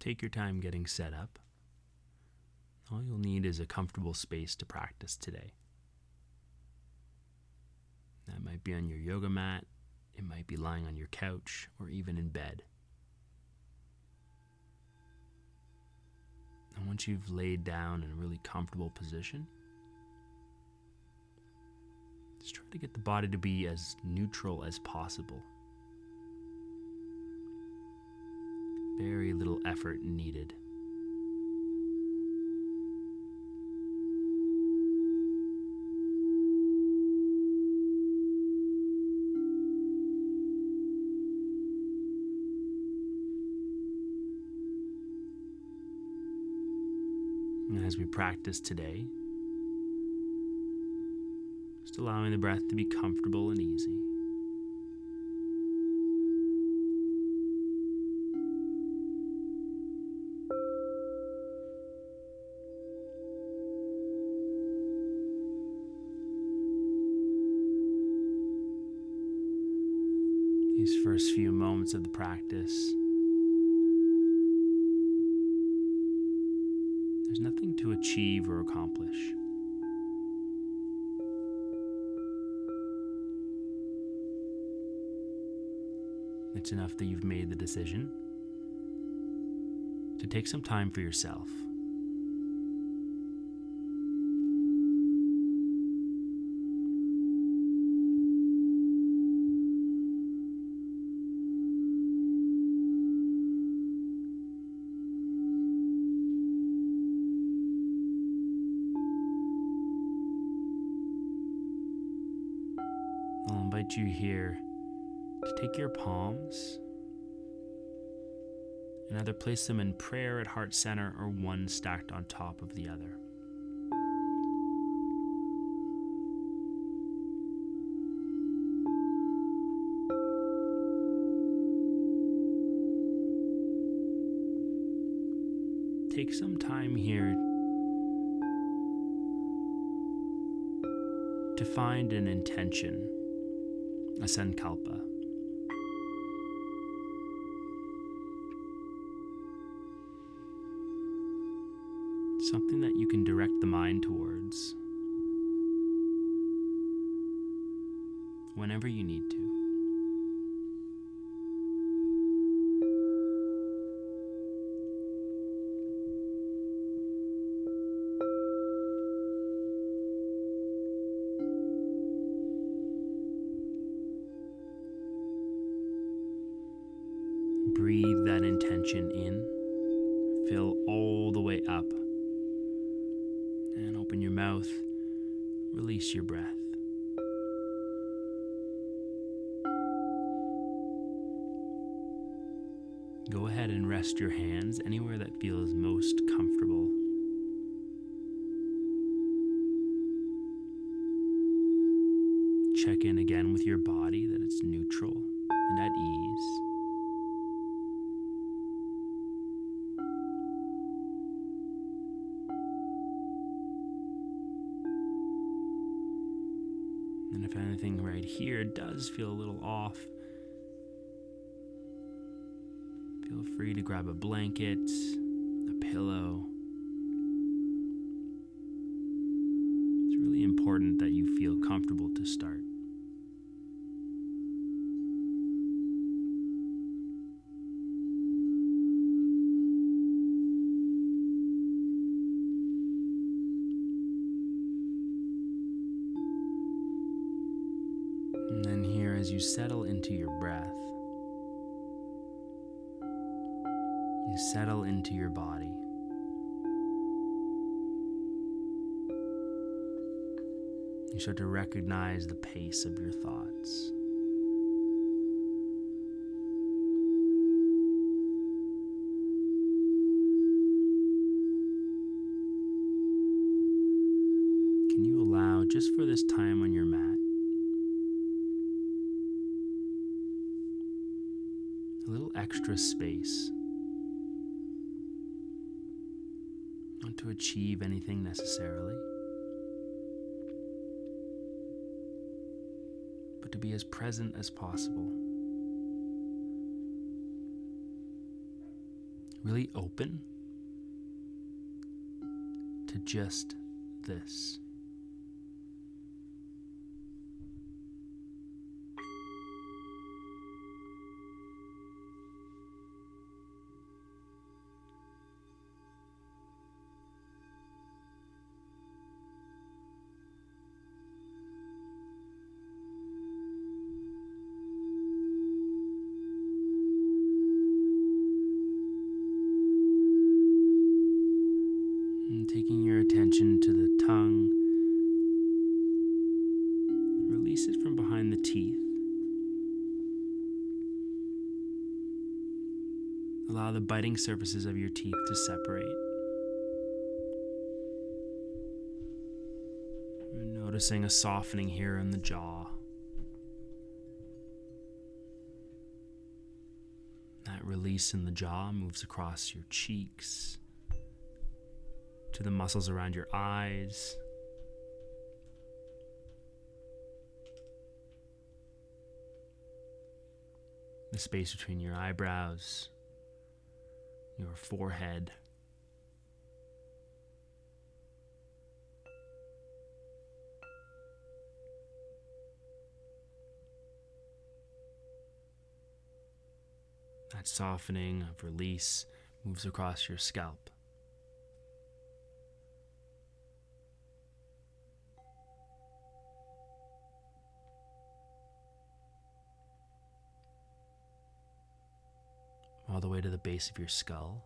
take your time getting set up. All you'll need is a comfortable space to practice today. That might be on your yoga mat, it might be lying on your couch, or even in bed. And once you've laid down in a really comfortable position, just try to get the body to be as neutral as possible. Very little effort needed. And as we practice today, just allowing the breath to be comfortable and easy. These first few moments of the practice, there's nothing to achieve or accomplish. It's enough that you've made the decision to take some time for yourself. I'll invite you here to take your palms and either place them in prayer at heart center or one stacked on top of the other. Take some time here to find an intention, a sankalpa. Something that you can direct the mind towards whenever you need to. Breathe that intention in, fill all the way up, and open your mouth, release your breath. Go ahead and rest your hands anywhere that feels most comfortable. Check in again with your body, that it's neutral and at ease. And if anything right here does feel a little off, feel free to grab a blanket, a pillow. It's really important that you feel comfortable to start. And then here, as you settle into your breath, you settle into your body. You start to recognize the pace of your thoughts. Can you allow, just for this time on your mat, a little extra space, not to achieve anything necessarily, but to be as present as possible really open to just this. And taking your attention to the tongue, release it from behind the teeth. Allow the biting surfaces of your teeth to separate. You're noticing a softening here in the jaw. That release in the jaw moves across your cheeks, to the muscles around your eyes, the space between your eyebrows, your forehead, that softening of release moves across your scalp. All the way to the base of your skull.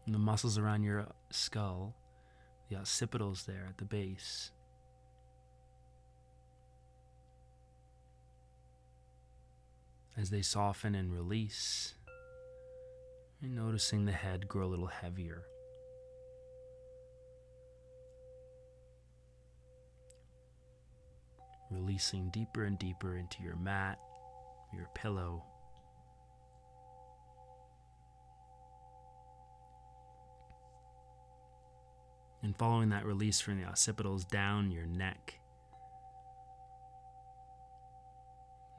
And the muscles around your skull, the occipitals there at the base. As they soften and release, you're noticing the head grow a little heavier. Releasing deeper and deeper into your mat, your pillow. And following that release from the occipitals down your neck,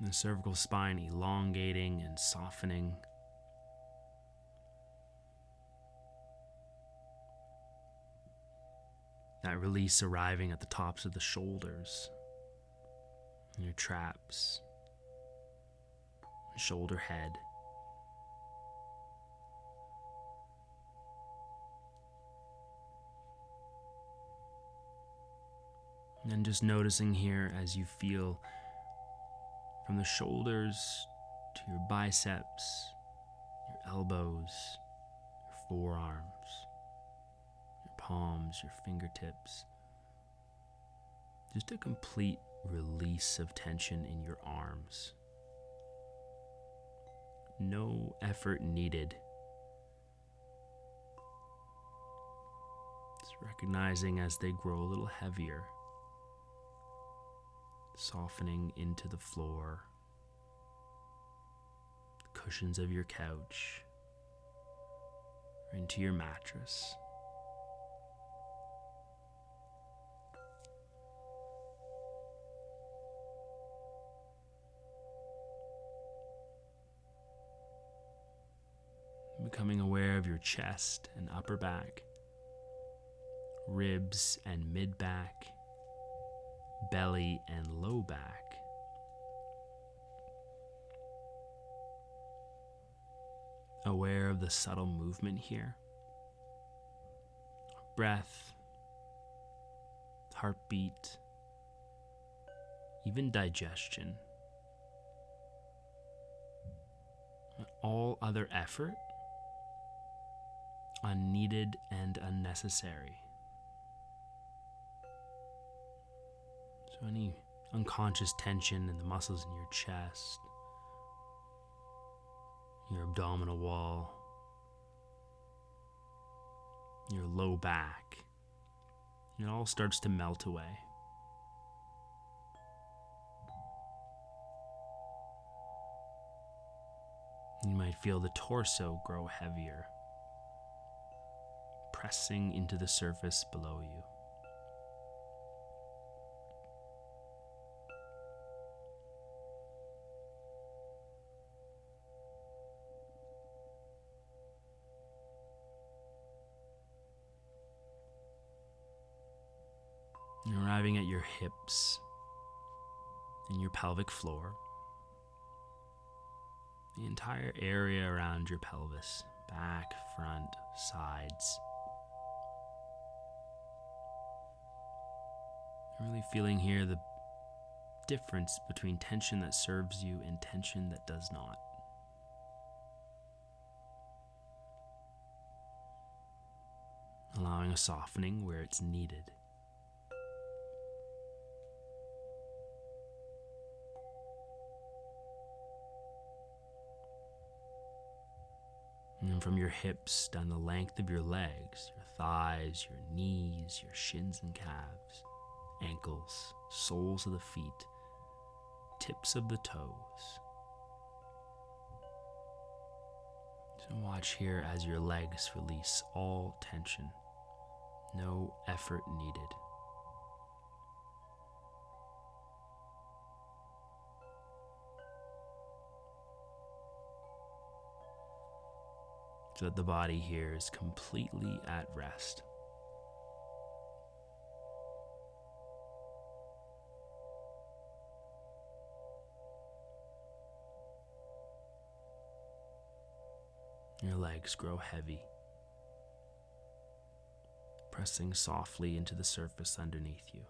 the cervical spine elongating and softening. That release arriving at the tops of the shoulders, your traps, shoulder head. And just noticing here as you feel from the shoulders to your biceps, your elbows, your forearms, your palms, your fingertips. Just a complete release of tension in your arms. No effort needed. Just recognizing as they grow a little heavier, softening into the floor, the cushions of your couch, or into your mattress. Becoming aware of your chest and upper back, ribs and mid-back, belly and low back. Aware of the subtle movement here. Breath, heartbeat, even digestion. All other effort, unneeded and unnecessary. So any unconscious tension in the muscles in your chest, your abdominal wall, your low back, it all starts to melt away. You might feel the torso grow heavier, pressing into the surface below you. arriving at your hips and your pelvic floor, the entire area around your pelvis, back, front, sides. Really feeling here the difference between tension that serves you and tension that does not. Allowing a softening where it's needed. And then from your hips down the length of your legs, your thighs, your knees, your shins and calves, ankles, soles of the feet, tips of the toes. So watch here as your legs release all tension, no effort needed. So that the body here is completely at rest. Your legs grow heavy, pressing softly into the surface underneath you.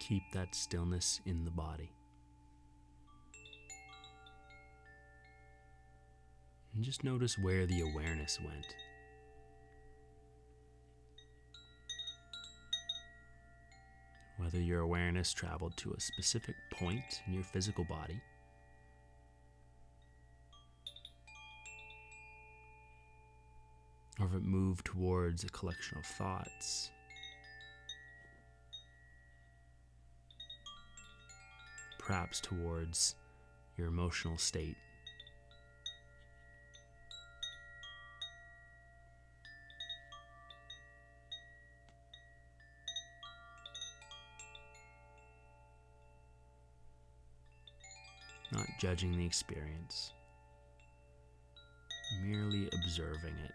Keep that stillness in the body. And just notice where the awareness went. Whether your awareness traveled to a specific point in your physical body, or if it moved towards a collection of thoughts, perhaps towards your emotional state. Not judging the experience, merely observing it.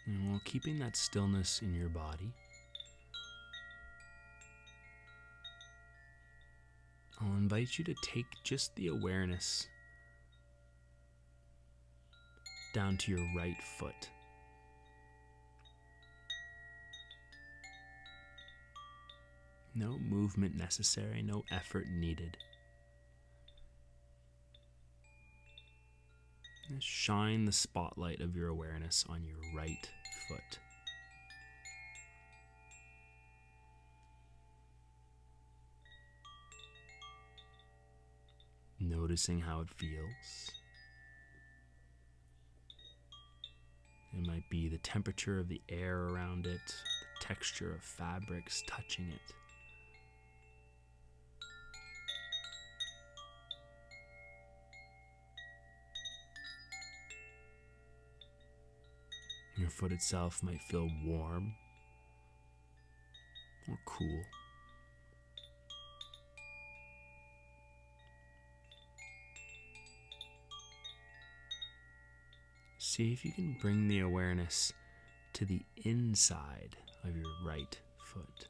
And while keeping that stillness in your body, I'll invite you to take just the awareness down to your right foot. No movement necessary, no effort needed. Just shine the spotlight of your awareness on your right foot. Noticing how it feels. It might be the temperature of the air around it, the texture of fabrics touching it. Your foot itself might feel warm or cool. See if you can bring the awareness to the inside of your right foot.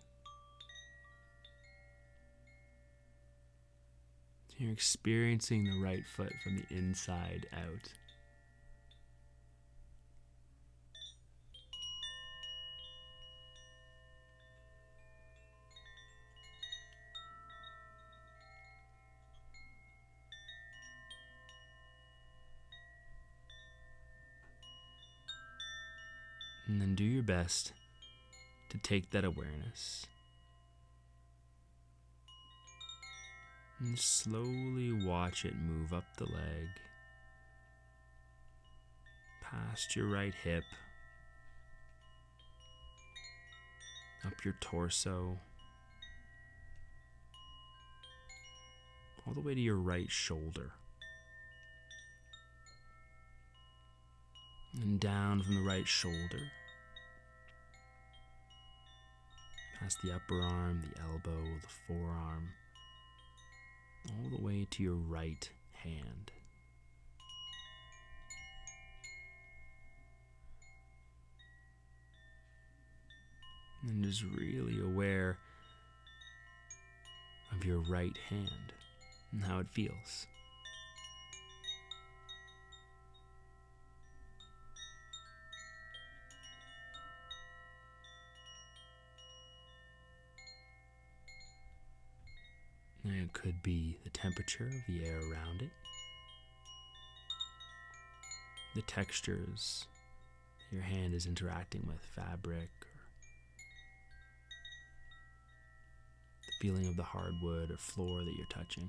So you're experiencing the right foot from the inside out. And then do your best to take that awareness and slowly watch it move up the leg, past your right hip, up your torso, all the way to your right shoulder. And down from the right shoulder, past the upper arm, the elbow, the forearm, all the way to your right hand. And just really aware of your right hand and how it feels. And it could be the temperature of the air around it, the textures your hand is interacting with, fabric, or the feeling of the hardwood or floor that you're touching.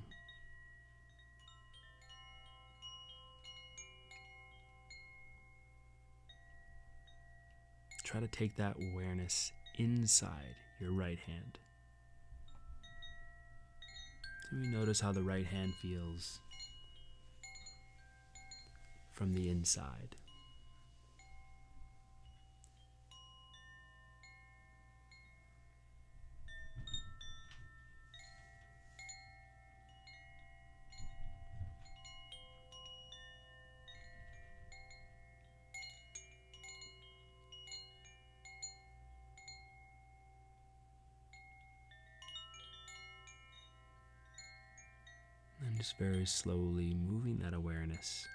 Try to take that awareness inside your right hand. So we notice how the right hand feels from the inside. And just very slowly moving that awareness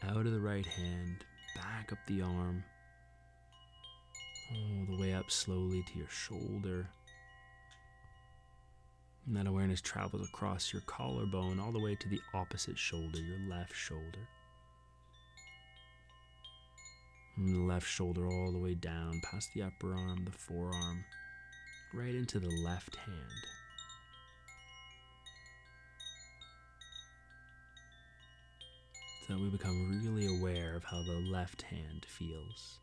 out of the right hand, back up the arm, all the way up slowly to your shoulder. And that awareness travels across your collarbone all the way to the opposite shoulder, your left shoulder. From the left shoulder all the way down, past the upper arm, the forearm, right into the left hand. So that we become really aware of how the left hand feels.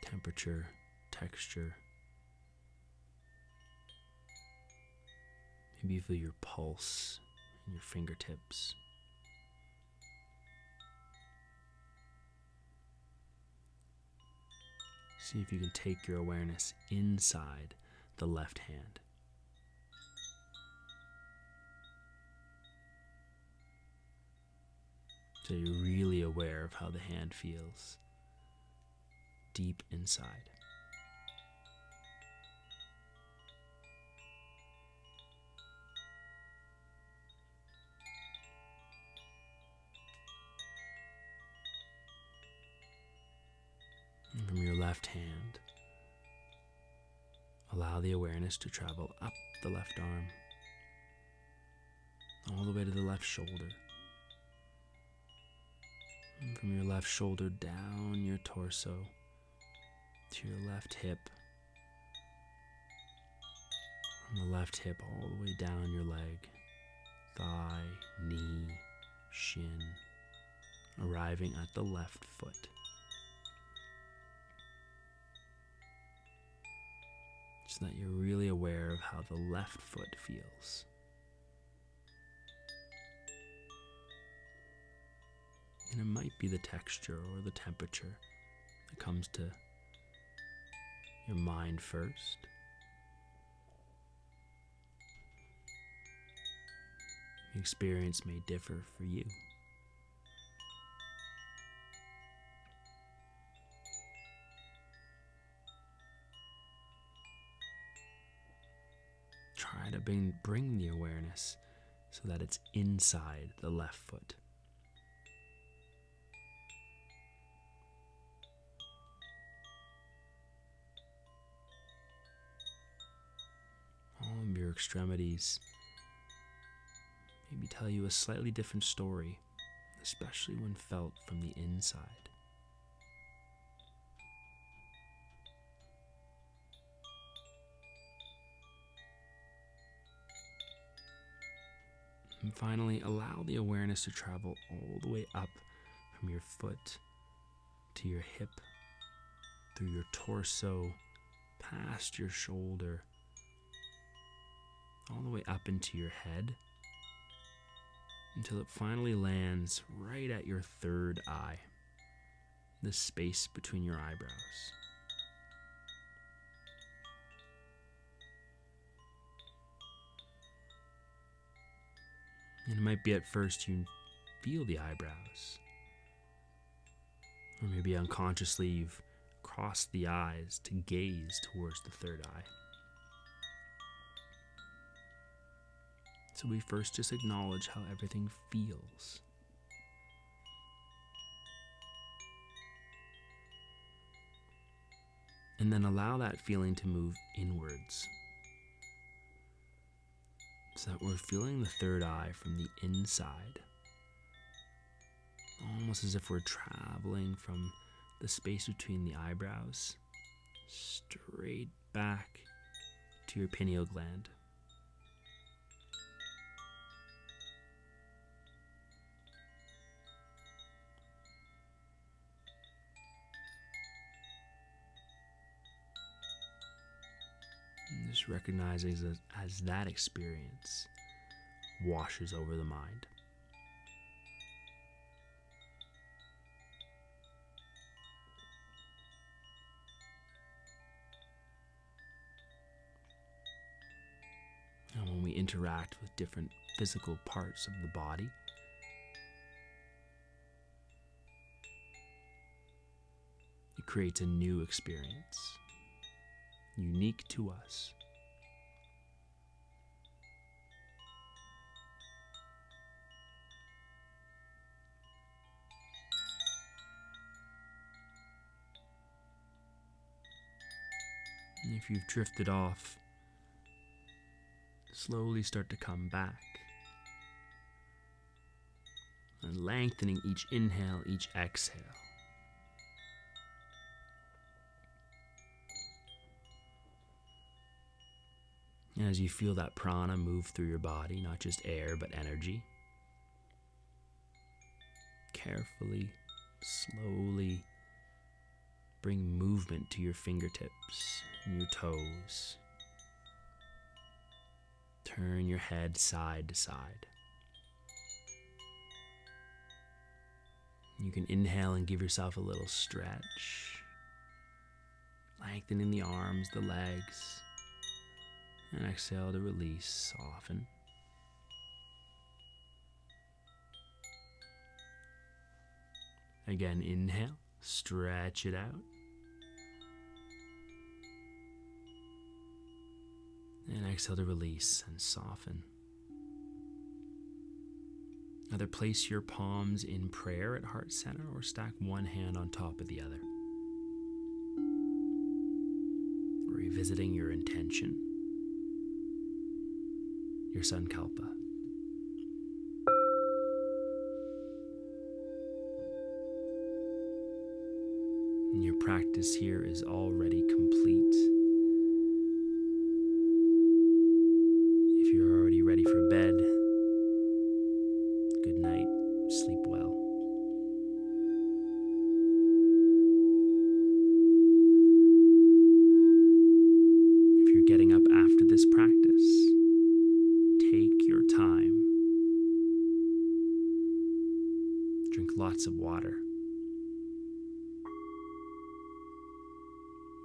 Temperature, texture. Maybe you feel your pulse in your fingertips. See if you can take your awareness inside the left hand. So you're really aware of how the hand feels deep inside. And from your left hand, allow the awareness to travel up the left arm, all the way to the left shoulder. And from your left shoulder down your torso to your left hip. From the left hip all the way down your leg, thigh, knee, shin, arriving at the left foot. So that you're really aware of how the left foot feels. And it might be the texture or the temperature that comes to your mind first. The experience may differ for you. Try to bring the awareness so that it's inside the left foot. All of your extremities maybe tell you a slightly different story, especially when felt from the inside. And finally, allow the awareness to travel all the way up from your foot to your hip, through your torso, past your shoulder, all the way up into your head, until it finally lands right at your third eye, the space between your eyebrows. And it might be at first you feel the eyebrows, or maybe unconsciously you've crossed the eyes to gaze towards the third eye. So we first just acknowledge how everything feels. And then allow that feeling to move inwards, so that we're feeling the third eye from the inside, almost as if we're traveling from the space between the eyebrows straight back to your pineal gland. And just recognizing as that experience washes over the mind. And when we interact with different physical parts of the body, it It creates a new experience, unique to us. And if you've drifted off, slowly start to come back. And lengthening each inhale, each exhale. And as you feel that prana move through your body, not just air, but energy, carefully, slowly bring movement to your fingertips and your toes. Turn your head side to side. You can inhale and give yourself a little stretch, lengthening the arms, the legs, and exhale to release, soften. Again, inhale, stretch it out. And exhale to release and soften. Either place your palms in prayer at heart center or stack one hand on top of the other. Revisiting your intention, your sankalpa. And your practice here is already complete. If you're already ready for bed, good night, sleep well. If you're getting up after this practice, take your time. Drink lots of water.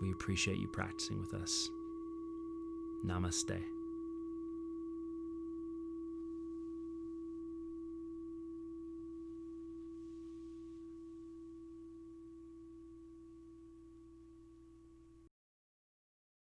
We appreciate you practicing with us. Namaste.